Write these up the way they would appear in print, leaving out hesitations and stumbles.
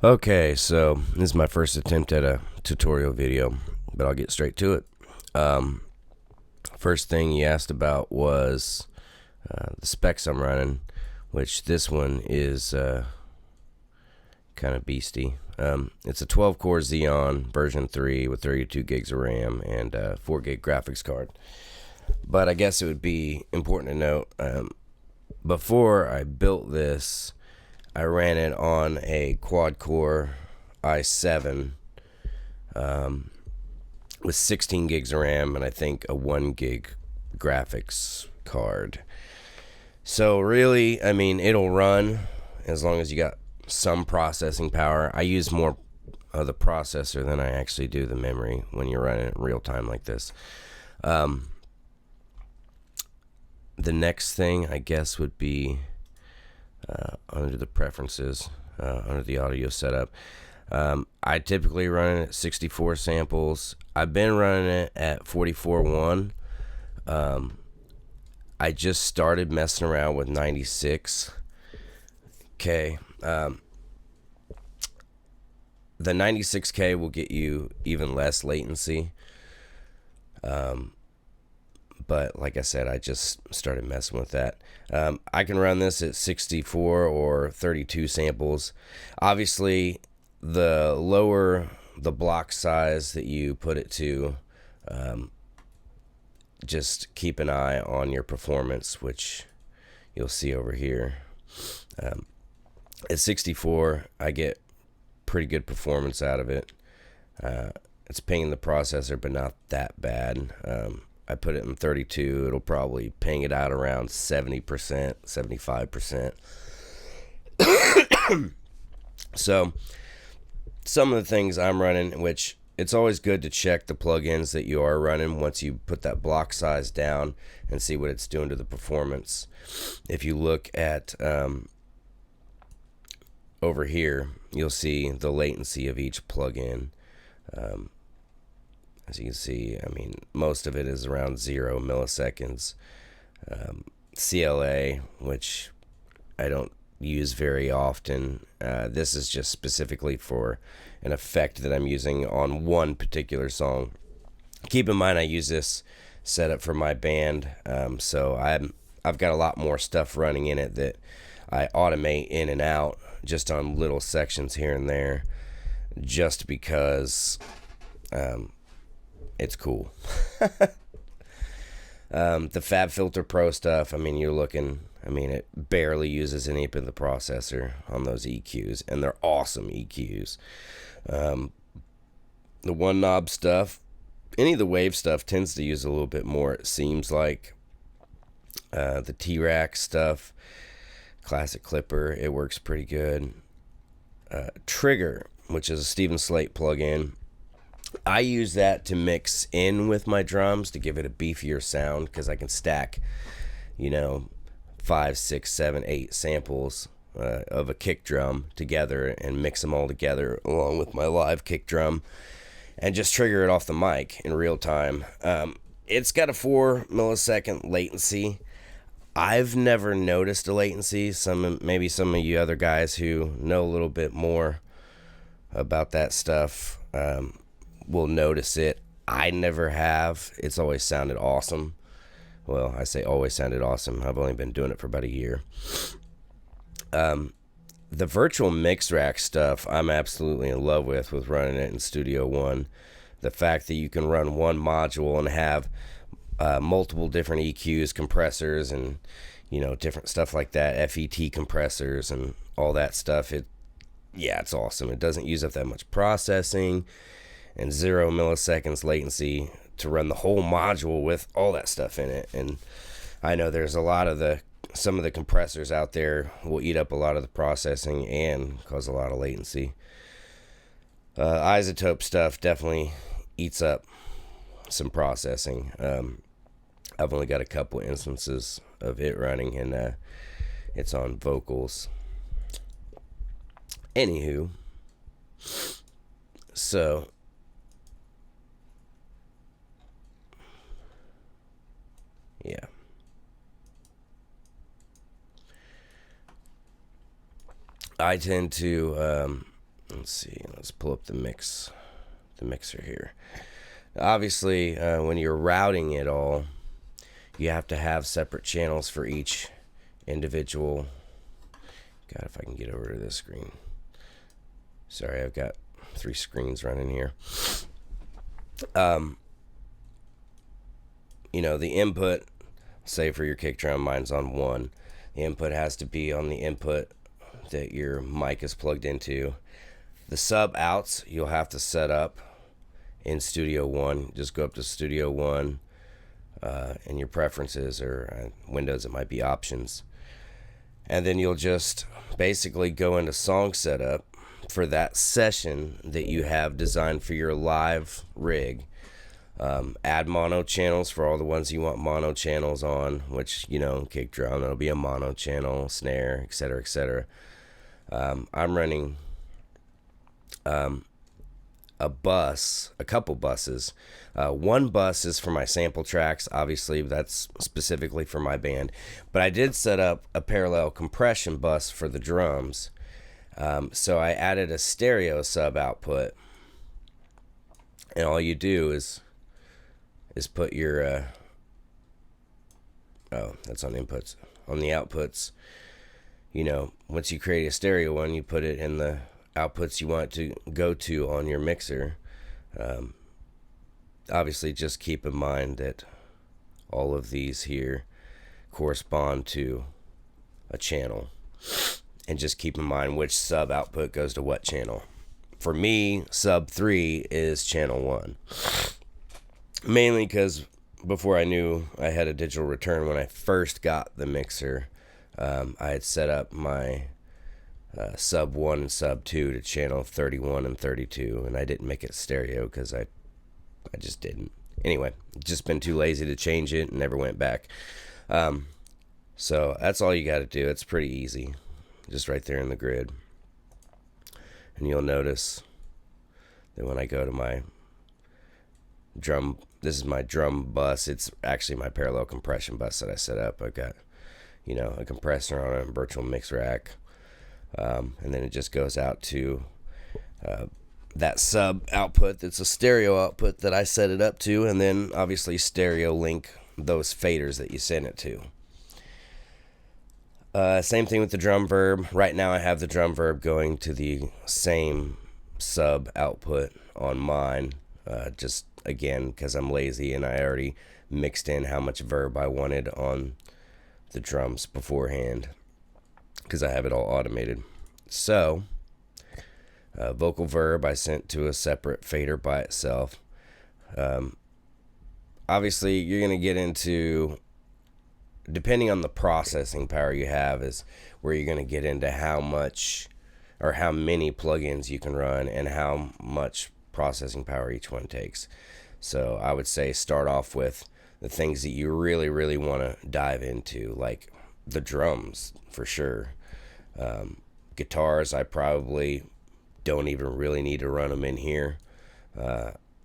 Okay, so this is my first attempt at a tutorial video, but I'll get straight to it. Um, First thing you asked about was the specs I'm running, which this one is kind of beastie. It's a 12 core Xeon version 3 with 32 gigs of RAM and 4 gig graphics card. But I guess it would be important to note, before I built this, I ran it on a quad core i7 with 16 gigs of RAM and I think a 1 gig graphics card. So really, I mean, it'll run as long as you got some processing power. I use more of the processor than I actually do the memory when you're running it in real time like this. The next thing I guess would be under the preferences, under the audio setup. I typically run it at 64 samples. I've been running it at 44.1. I just started messing around with 96. Okay. The 96K will get you even less latency. But like I said, I just started messing with that. I can run this at 64 or 32 samples. Obviously, the lower the block size that you put it to, just keep an eye on your performance, which you'll see over here. At 64, I get pretty good performance out of it. It's pinging the processor, but not that bad. I put it in 32, it'll probably ping it out around 70%, 75%. So, some of the things I'm running, which it's always good to check the plugins that you are running once you put that block size down and see what it's doing to the performance. If you look at over here, you'll see the latency of each plugin. As you can see, I mean, most of it is around 0 milliseconds. CLA, which I don't use very often. This is just specifically for an effect that I'm using on one particular song. Keep in mind, I use this setup for my band, so I've got a lot more stuff running in it that I automate in and out just on little sections here and there, just because it's cool. The Fab Filter Pro stuff, I mean, it barely uses any of the processor on those EQs, and they're awesome EQs. The one knob stuff, any of the wave stuff tends to use a little bit more, it seems like. The T-Rack stuff, Classic Clipper, it works pretty good. Trigger, which is a Steven Slate plugin, I use that to mix in with my drums to give it a beefier sound, because I can stack, 5, 6, 7, 8 samples of a kick drum together and mix them all together along with my live kick drum and just trigger it off the mic in real time. It's got a 4 millisecond latency. I've never noticed a latency. Maybe some of you other guys who know a little bit more about that stuff will notice it. I never have. It's always sounded awesome. Well, I say always sounded awesome. I've only been doing it for about a year. The virtual mix rack stuff, I'm absolutely in love with running it in Studio One. The fact that you can run one module and have multiple different EQs, compressors, and different stuff like that, FET compressors and all that stuff. It's awesome. It doesn't use up that much processing, and 0 milliseconds latency to run the whole module with all that stuff in it. And I know there's some of the compressors out there will eat up a lot of the processing and cause a lot of latency. Isotope stuff definitely eats up some processing. I've only got a couple instances of it running, and it's on vocals. Anywho, so yeah. I tend to let's see, let's pull up the mixer here. Obviously, when you're routing it all, you have to have separate channels for each individual. God, if I can get over to this screen. Sorry, I've got 3 screens running here. The input, say for your kick drum, mine's on 1. The input has to be on the input that your mic is plugged into. The sub outs you'll have to set up in Studio One. Just go up to Studio One in your preferences, or Windows it might be options, and then you'll just basically go into song setup for that session that you have designed for your live rig. Add mono channels for all the ones you want mono channels on, which, kick drum, that'll be a mono channel, snare, etc., etc. I'm running a couple buses. One bus is for my sample tracks. Obviously, that's specifically for my band. But I did set up a parallel compression bus for the drums. So I added a stereo sub output. And all you do is put your... that's on inputs. On the outputs, once you create a stereo one, you put it in the outputs you want to go to on your mixer. Obviously, just keep in mind that all of these here correspond to a channel, and just keep in mind which sub output goes to what channel. For me, sub 3 is channel 1, mainly because before I knew I had a digital return, when I first got the mixer, I had set up my sub 1 and sub 2 to channel 31 and 32, and I didn't make it stereo because I just didn't. Anyway, just been too lazy to change it and never went back. So that's all you got to do. It's pretty easy, just right there in the grid. And you'll notice that when I go to my drum, this is my drum bus. It's actually my parallel compression bus that I set up. I've got, a compressor on it, a virtual mix rack. And then it just goes out to that sub output that's a stereo output that I set it up to, and then obviously stereo link those faders that you send it to. Same thing with the drum verb. Right now I have the drum verb going to the same sub output on mine, just again because I'm lazy and I already mixed in how much verb I wanted on the drums beforehand, because I have it all automated. So vocal verb I sent to a separate fader by itself. Obviously you're going to get into, depending on the processing power you have, is where you're going to get into how much or how many plugins you can run and how much processing power each one takes. So I would say start off with the things that you really, really want to dive into, like the drums for sure. Guitars, I probably don't even really need to run them in here.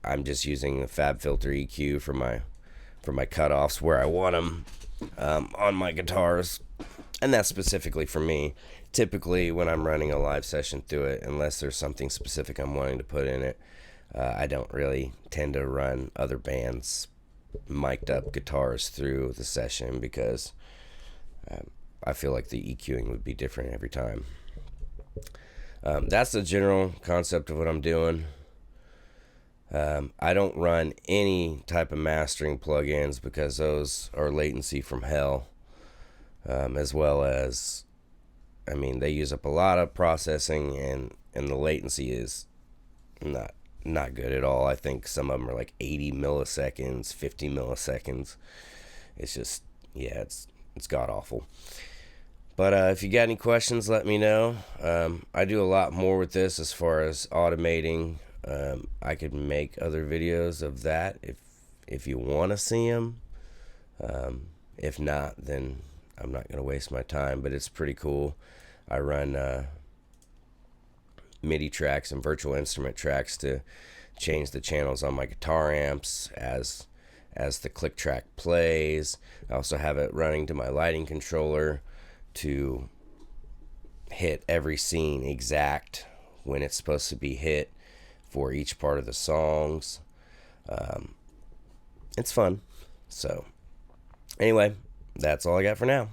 I'm just using the Fab Filter EQ for my cutoffs where I want them on my guitars, and that's specifically for me. Typically, when I'm running a live session through it, unless there's something specific I'm wanting to put in it, I don't really tend to run other bands' mic'd up guitars through the session, because I feel like the EQing would be different every time. That's the general concept of what I'm doing. I don't run any type of mastering plugins because those are latency from hell, as well as, they use up a lot of processing, and the latency is not good at all. I think some of them are like 80 milliseconds, 50 milliseconds. It's just, it's god awful. But if you got any questions, let me know. I do a lot more with this as far as automating. I could make other videos of that if you want to see them. If not, then I'm not going to waste my time. But it's pretty cool. I run MIDI tracks and virtual instrument tracks to change the channels on my guitar amps as the click track plays. I also have it running to my lighting controller to hit every scene exact when it's supposed to be hit for each part of the songs. It's fun. So, anyway, that's all I got for now.